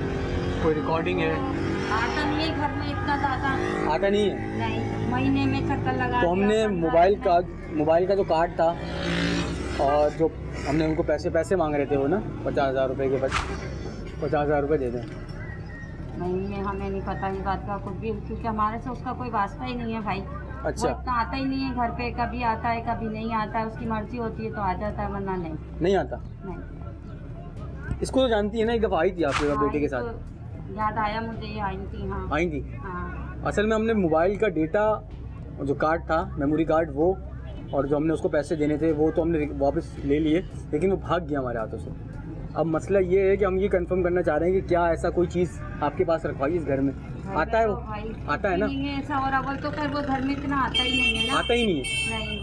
Speaker 1: कोई रिकॉर्डिंग है।
Speaker 3: आता नहीं है घर में इतना ज़्यादा।
Speaker 1: आता नहीं है?
Speaker 3: नहीं, महीने में चक्कर लगा।
Speaker 1: तो हमने मोबाइल का जो कार्ड था और जो हमने उनको पैसे मांग रहे थे वो ना 50,000 रुपये के, 50,000 रुपये दे दें।
Speaker 3: नहीं, हमें नहीं पता इस बात का कुछ भी, क्योंकि हमारे से उसका कोई वास्ता ही नहीं है भाई।
Speaker 1: अच्छा।
Speaker 3: वो इतना आता ही नहीं है घर पे, कभी आता है कभी नहीं आता है, उसकी मर्जी होती है तो आ जाता है, वरना नहीं
Speaker 1: आता।
Speaker 3: नहीं।
Speaker 1: इसको तो जानती है ना, एक दफ़ा आई थी आपके बेटे के साथ?
Speaker 3: तो याद आया मुझे, ये आई थी। हाँ
Speaker 1: आई थी।
Speaker 3: हाँ।
Speaker 1: असल में हमने मोबाइल का डेटा, जो कार्ड था, मेमोरी कार्ड, वो और जो हमने उसको पैसे देने थे वो तो हमने वापस ले लिए, लेकिन वो भाग गया हमारे हाथों से। अब मसला ये है कि हम ये कंफर्म करना चाह रहे हैं कि क्या ऐसा कोई चीज़ आपके पास रखवाई इस घर में? आता है वो? आता है ना?
Speaker 3: नहीं है ऐसा, और अव्वल तो खैर वो घर में इतना आता ही नहीं है ना।
Speaker 1: आता ही नहीं है?
Speaker 3: नहीं,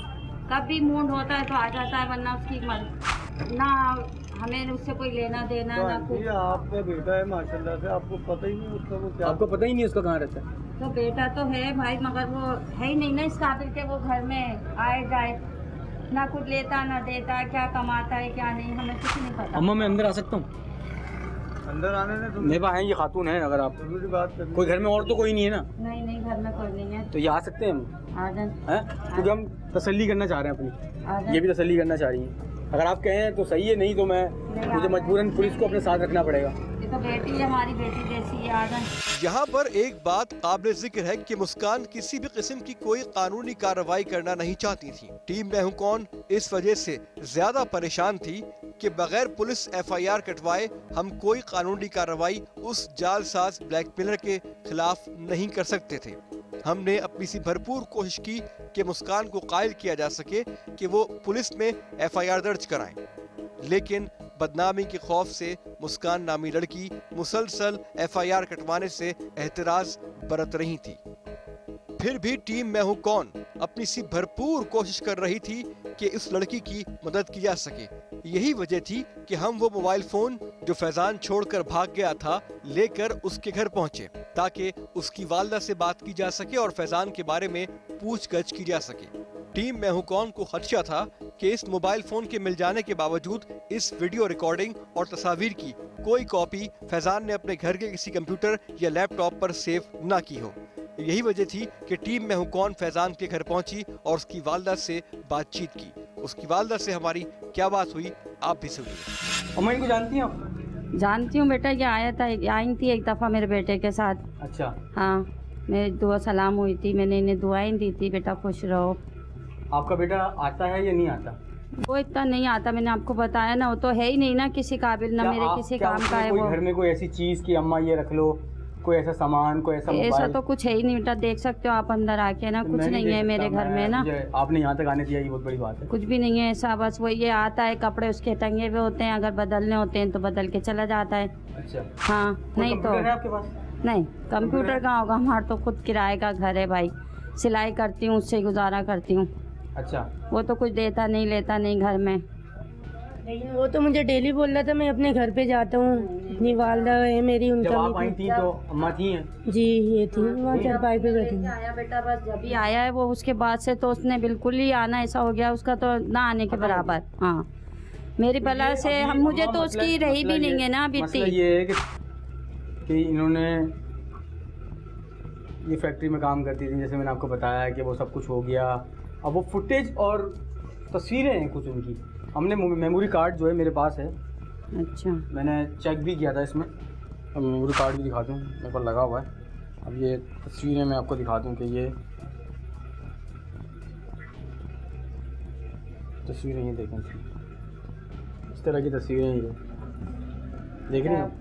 Speaker 3: कभी मूड होता है तो आ जाता है, वरना उसकी ना हमें उससे कोई लेना देना ना कुछ।
Speaker 4: आपका बेटा है माशाल्लाह से, आपको पता ही नहीं उसका वो क्या?
Speaker 1: आपको पता ही नहीं उसका कहाँ रहता है?
Speaker 3: तो बेटा तो है भाई, मगर वो है ही नहीं ना इस काबिल के वो घर में आए जाए, ना कुछ लेता ना देता, क्या कमाता है क्या नहीं, हमें कुछ नहीं पता।
Speaker 1: अम्मा मैं अंदर आ सकता हूँ?
Speaker 4: अंदर आने ने
Speaker 1: मेरे पास है ये खातून है, अगर आप
Speaker 4: जरूरी बात करनी।
Speaker 1: कोई घर में और तो कोई नहीं है ना?
Speaker 3: नहीं, घर में कोई नहीं है।
Speaker 1: तो ये आ सकते हैं हम?
Speaker 3: आ जाए।
Speaker 1: हैं? क्योंकि हम तसल्ली करना चाह रहे हैं अपनी,
Speaker 3: आ जाए।
Speaker 1: ये भी तसल्ली करना चाह रही है। अगर आप कहें तो सही है, नहीं तो मुझे मजबूरन पुलिस को अपने साथ रखना पड़ेगा।
Speaker 3: ये तो बेटी है, हमारी बेटी जैसी है। आ जाए।
Speaker 2: यहाँ पर एक बात काबिल जिक्र है कि मुस्कान किसी भी किस्म की कोई कानूनी कार्रवाई करना नहीं चाहती थी। टीम मैं हूं कौन इस वजह से ज्यादा परेशान थी कि बगैर पुलिस FIR कटवाए हम कोई कानूनी कार्रवाई उस जालसाज ब्लैकमेलर के खिलाफ नहीं कर सकते थे। हमने अपनी सी भरपूर कोशिश की कि मुस्कान को कायल किया जा सके कि वो पुलिस में FIR दर्ज कराएं, लेकिन बदनामी के खौफ से मुस्कान नामी लड़की मुसलसल FIR कटवाने से एहतराज बरत रही थी। फिर भी टीम मैं हूं कौन अपनी सी भरपूर कोशिश कर रही थी कि इस लड़की की मदद की जा सके। यही वजह थी कि हम वो मोबाइल फोन जो फैजान छोड़कर भाग गया था लेकर उसके घर पहुंचे, ताकि उसकी वालदा से बात की जा सके और फैजान के बारे में पूछगछ की जा सके। टीम मैं हूं कौन को खदशा था कि इस मोबाइल फोन के मिल जाने के बावजूद इस वीडियो रिकॉर्डिंग और तस्वीर की कोई कॉपी फैजान ने अपने घर के किसी कंप्यूटर या लैपटॉप पर सेव न की हो। यही वजह थी कि टीम मैं हूं कौन फैजान के घर पहुंची और उसकी वालदा से बातचीत की। उसकी वालदा से हमारी क्या बात हुई आप भी सुनिए।
Speaker 1: अम्मा इनको जानती हैं आप?
Speaker 3: जानती हूँ बेटा, ये आया था, आई थी एक दफ़ा मेरे बेटे के साथ।
Speaker 1: अच्छा।
Speaker 3: हाँ, मेरी दुआ सलाम हुई थी, मैंने इन्हें दुआएं दी थी, बेटा खुश रहो।
Speaker 1: आपका बेटा आता है या नहीं आता?
Speaker 3: वो इतना नहीं आता, मैंने आपको बताया ना, वो तो है ही नहीं ना किसी काबिल, ना मेरे किसी काम का है वो।
Speaker 1: घर में कोई ऐसी चीज़ कि अम्मा ये रख लो, कोई ऐसा सामान, कोई ऐसा
Speaker 3: तो कुछ है ही नहीं बेटा, देख सकते हो आप अंदर आके ना, कुछ नहीं है मेरे घर में ना।
Speaker 1: आपने यहाँ तक आने दिया, ये बहुत बड़ी बात है।
Speaker 3: कुछ भी नहीं है ऐसा, बस वो ये आता है, कपड़े उसके टंगे हुए होते हैं, अगर बदलने होते हैं तो बदल के चला जाता है।
Speaker 1: अच्छा।
Speaker 3: हाँ, नहीं तो
Speaker 1: आपके पास?
Speaker 3: नहीं, कंप्यूटर कहाँ होगा, हमारा तो खुद किराए का घर है भाई, सिलाई करती हूँ, उससे गुजारा करती हूँ।
Speaker 1: अच्छा।
Speaker 3: वो तो कुछ देता नहीं लेता नहीं घर में।
Speaker 5: लेकिन वो तो मुझे डेली बोल रहा था मैं अपने घर पे जाता हूँ, अपनी वालदा है मेरी, उनका
Speaker 1: जब आप आई थी तो अम्मा थी हैं?
Speaker 5: जी, ये थी वहाँ चारपाई पे बैठी।
Speaker 3: आया बेटा, बस जब भी आया है वो, उसके बाद से तो उसने बिल्कुल ही आना ऐसा हो गया उसका, तो ना आने के बराबर। हाँ, मेरी बला से हम, मुझे तो उसकी रही भी नहीं है ना अभी।
Speaker 1: ये है कि इन्होंने ये फैक्ट्री में काम करती थी, जैसे मैंने आपको बताया कि वो सब कुछ हो गया। अब वो फुटेज और तस्वीरें हैं कुछ उनकी, हमने मेमोरी कार्ड जो है मेरे पास है।
Speaker 3: अच्छा।
Speaker 1: मैंने चेक भी किया था इसमें, अब मेमोरी कार्ड भी दिखा दूँ, मेरे पर लगा हुआ है। अब ये तस्वीरें मैं आपको दिखा दूँ कि ये तस्वीरें, ये देखें, इस तरह की तस्वीरें ये देख रहे हैं।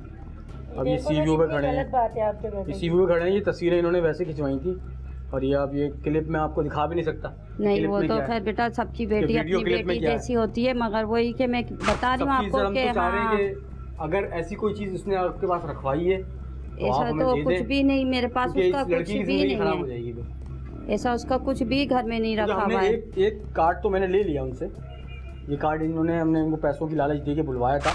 Speaker 1: अब ये सीव्यू पे खड़े हैं, ये सीव्यू पे खड़े हैं, ये तस्वीरें इन्होंने वैसे खिंचवाई थी। और ये अब ये क्लिप मैं आपको दिखा भी नहीं सकता।
Speaker 6: नहीं
Speaker 1: क्लिप
Speaker 6: वो
Speaker 1: में
Speaker 6: तो
Speaker 1: क्या है?
Speaker 6: खैर बेटा सबकी बेटी
Speaker 1: वीडियो
Speaker 6: अपनी
Speaker 1: क्लिप में
Speaker 6: बेटी
Speaker 1: क्या है?
Speaker 6: जैसी होती है, मगर वही कि मैं बता रही हूँ
Speaker 1: सब चीज़
Speaker 6: आपको
Speaker 1: हम
Speaker 6: कि
Speaker 1: तो चाह रहे
Speaker 6: हाँ,
Speaker 1: हैं कि अगर ऐसी कोई चीज़ उसने आपके पास रखवाई है तो आप
Speaker 6: ऐसा
Speaker 1: हमें
Speaker 6: तो
Speaker 1: दे
Speaker 6: कुछ
Speaker 1: दें,
Speaker 6: भी नहीं मेरे पास,
Speaker 1: क्योंकि
Speaker 6: उसका
Speaker 1: इस
Speaker 6: कुछ
Speaker 1: लड़की की
Speaker 6: भी
Speaker 1: जिंदगी खराब हो
Speaker 6: नहीं
Speaker 1: जाएगी फिर।
Speaker 6: है, ऐसा उसका कुछ भी घर में नहीं
Speaker 1: क्योंकि
Speaker 6: रखा
Speaker 1: हमने
Speaker 6: हुआ है।
Speaker 1: एक कार्ड तो मैंने ले लिया उनसे, ये कार्ड हमने इनको पैसों की लालच दे के बुलवाया था,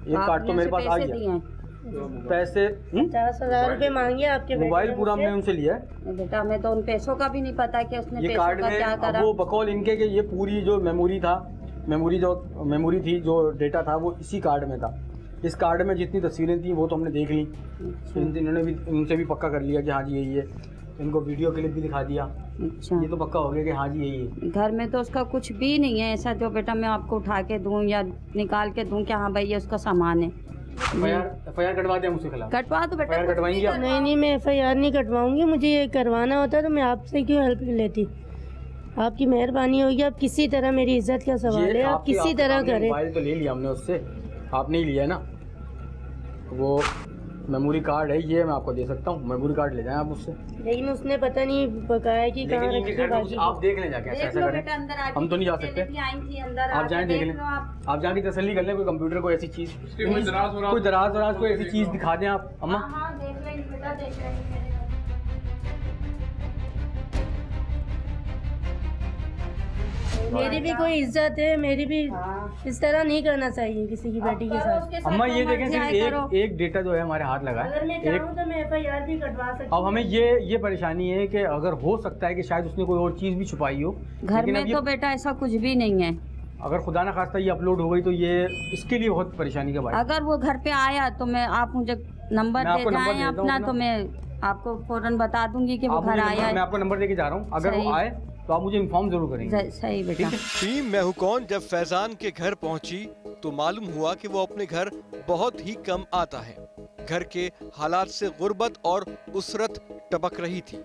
Speaker 1: एक कार्ड तो
Speaker 6: आपने
Speaker 1: मेरे
Speaker 6: उसे
Speaker 1: पास आ
Speaker 6: पैसे
Speaker 1: गया,
Speaker 6: दिए हैं?
Speaker 1: पैसे
Speaker 3: 50,000 रुपये मांगे आपके बेटे
Speaker 1: मोबाइल
Speaker 3: ने
Speaker 1: पूरा
Speaker 3: मुझसे।
Speaker 1: हमने उनसे लिया है।
Speaker 6: बेटा मैं तो उन पैसों का भी नहीं पता कि उसने
Speaker 1: ये
Speaker 6: पैसों
Speaker 1: कार्ड
Speaker 6: का
Speaker 1: में
Speaker 6: क्या
Speaker 1: अब
Speaker 6: करा।
Speaker 1: वो बकौल इनके कि ये पूरी जो मेमोरी थी, जो डेटा था वो इसी कार्ड में था। इस कार्ड में जितनी तस्वीरें थी वो तो हमने देख ली, इन्होंने भी इनसे भी पक्का कर लिया कि हाँ जी यही है, इनको वीडियो क्लिप भी दिखा दिया,
Speaker 6: अच्छा
Speaker 1: ये तो पक्का हो गया कि हाँ जी यही है।
Speaker 6: घर में तो उसका कुछ भी नहीं है ऐसा जो बेटा मैं आपको उठा के दूं या निकाल के दूं कि हाँ भाई ये उसका सामान है।
Speaker 1: एफआईआर कटवा दें मुझसे खिलाफ,
Speaker 6: कटवा तो बेटा
Speaker 1: एफआईआर
Speaker 6: कुछ
Speaker 1: कटवाएंगी
Speaker 6: भी
Speaker 1: आप?
Speaker 6: करवा।
Speaker 3: नहीं मैं FIR नहीं कटवाऊंगी, मुझे ये करवाना होता तो मैं आपसे क्यों हेल्प लेती। आपकी मेहरबानी होगी, आप किसी तरह, मेरी इज्जत का सवाल है, आप किसी तरह करें।
Speaker 1: मोबाइल तो ले लिया हमने उससे, आपने ही लिया है ना, वो मेमोरी कार्ड है ये मैं आपको दे सकता हूँ, मेमोरी कार्ड ले जाएं आप उससे।
Speaker 3: लेकिन उसने पता नहीं बताया कि कहाँ
Speaker 1: लेकिन इनके
Speaker 3: रखी
Speaker 1: घर में
Speaker 3: बाकी।
Speaker 1: आप देख लें जाके, ऐसा करें, हम तो नहीं जा सकते, आप जाएं देख लें, आप जाके तसल्ली कर लें, कोई कंप्यूटर कोई ऐसी चीज़, कोई दराज कोई ऐसी चीज़ दिखा दें आप अम्मा।
Speaker 3: मेरी भी कोई इज्जत है, मेरी भी इस तरह नहीं करना चाहिए किसी की बेटी के साथ।
Speaker 1: अम्मा ये देखें सिर्फ एक डेटा जो है हमारे हाथ लगा
Speaker 3: अगर मैं
Speaker 1: है,
Speaker 3: चाहूँ तो मैं FIR भी कटवा सकती
Speaker 1: अब हमें ये परेशानी है कि अगर हो सकता है कि शायद उसने कोई और चीज़ भी छुपाई हो
Speaker 6: घर
Speaker 1: लेकिन
Speaker 6: में
Speaker 1: अब ये
Speaker 6: तो बेटा ऐसा कुछ भी नहीं है।
Speaker 1: अगर खुदा ना खास्ता ये अपलोड हो गई तो ये इसके लिए बहुत परेशानी का बात है।
Speaker 6: अगर वो घर पे आया तो मैं आप मुझे नंबर
Speaker 1: मैं
Speaker 6: दे
Speaker 1: आपको नंबर
Speaker 6: जाएं
Speaker 1: दे देता
Speaker 6: अपना,
Speaker 1: हूं
Speaker 6: तो मैं आपको फौरन बता दूंगी कि वो
Speaker 1: आप
Speaker 6: घर
Speaker 1: मुझे
Speaker 6: आया
Speaker 1: मैं
Speaker 6: है।
Speaker 1: आपको नंबर देके जा रहा हूँ, अगर वो
Speaker 6: सही।
Speaker 1: आए तो आप मुझे इन्फॉर्म जरूर करेंगे।
Speaker 6: सही बेटा।
Speaker 2: टीम मैं हूं कौन जब फैजान के घर पहुंची तो मालूम हुआ कि वो अपने घर बहुत ही कम आता है। घर के हालात से गुर्बत और उसरत टपक रही थी।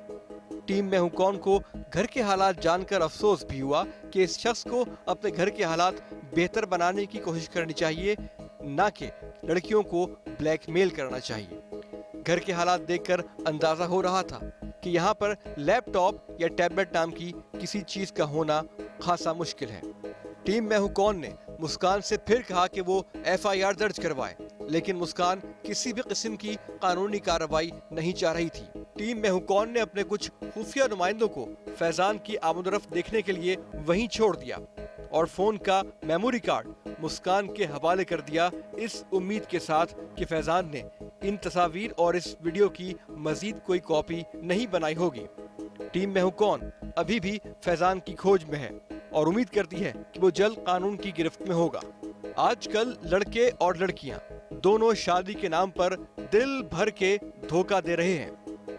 Speaker 2: टीम मैं हूं कौन को घर के हालात जानकर अफसोस भी हुआ कि इस शख्स को अपने घर के हालात बेहतर बनाने की कोशिश करनी चाहिए, ना कि लड़कियों को ब्लैकमेल करना चाहिए। घर के हालात देखकर अंदाजा हो रहा था कि यहाँ पर लैपटॉप या टैबलेट नाम की किसी चीज का होना खासा मुश्किल है। टीम मैं हूं कौन ने मुस्कान से फिर कहा कि वो FIR दर्ज करवाए, लेकिन मुस्कान किसी भी किस्म की कानूनी कार्रवाई नहीं चाह रही थी। टीम मैं हूं कौन ने अपने कुछ खुफिया नुमाइंदों को फैजान की आमदरफ्त देखने के लिए वहीं छोड़ दिया और फोन का मेमोरी कार्ड मुस्कान के हवाले कर दिया, इस उम्मीद के साथ कि फैजान ने इन तस्वीर और इस वीडियो की मजीद कोई कॉपी नहीं बनाई होगी। टीम मैं हूं कौन अभी भी फैजान की खोज में है और उम्मीद करती है कि वो जल्द कानून की गिरफ्त में होगा। आजकल लड़के और लड़कियां दोनों शादी के नाम पर दिल भर के धोखा दे रहे हैं।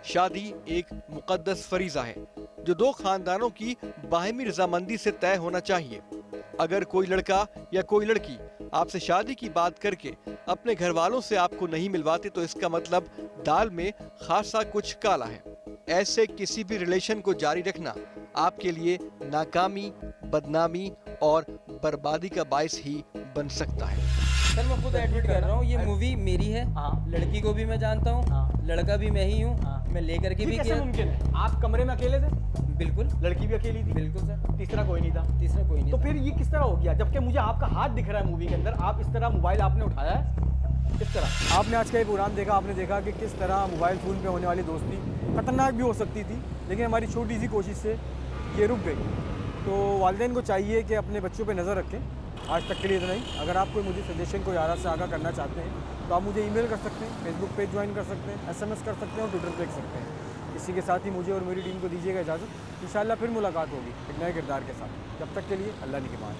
Speaker 2: शादी एक मुकद्दस फरीजा है जो दो खानदानों की बाहमी रजामंदी से तय होना चाहिए। अगर कोई लड़का या कोई लड़की आपसे शादी की बात करके अपने घर वालों से आपको नहीं मिलवाते तो इसका मतलब दाल में खासा कुछ काला है। ऐसे किसी भी रिलेशन को जारी रखना आपके लिए नाकामी, बदनामी और बर्बादी का बायस ही बन सकता है।
Speaker 7: सर मैं खुद एडमिट कर रहा हूँ, ये मूवी मेरी है। लड़की को भी मैं जानता हूँ, लड़का भी मैं ही हूँ। मैं लेकर के भी
Speaker 1: कैसे
Speaker 7: गया।
Speaker 1: मुमकिन है? आप कमरे में अकेले थे?
Speaker 7: बिल्कुल।
Speaker 1: लड़की भी अकेली थी?
Speaker 7: बिल्कुल सर।
Speaker 1: तीसरा कोई नहीं था?
Speaker 7: तीसरा कोई नहीं
Speaker 1: तो
Speaker 7: था।
Speaker 1: फिर ये किस तरह हो गया जबकि मुझे आपका हाथ दिख रहा है मूवी के अंदर, आप इस तरह मोबाइल आपने उठाया है किस तरह? आपने आज का ये प्रोग्राम देखा, आपने देखा कि किस तरह मोबाइल फ़ोन पे होने वाली दोस्ती खतरनाक भी हो सकती थी, लेकिन हमारी छोटी सी कोशिश से ये रुक गई। तो वालिदैन को चाहिए कि अपने बच्चों पे नज़र रखें। आज तक के लिए इतना ही। अगर आप कोई मुझे सजेशन को यारा से आगाह करना चाहते हैं तो आप मुझे ईमेल कर सकते हैं, फेसबुक पेज ज्वाइन कर सकते हैं, SMS कर सकते हैं और ट्विटर पे लिख सकते हैं। इसी के साथ ही मुझे और मेरी टीम को दीजिएगा इजाज़त। इंशाल्लाह फिर मुलाकात होगी एक नए किरदार के साथ। जब तक के लिए अल्लाह निगहबान।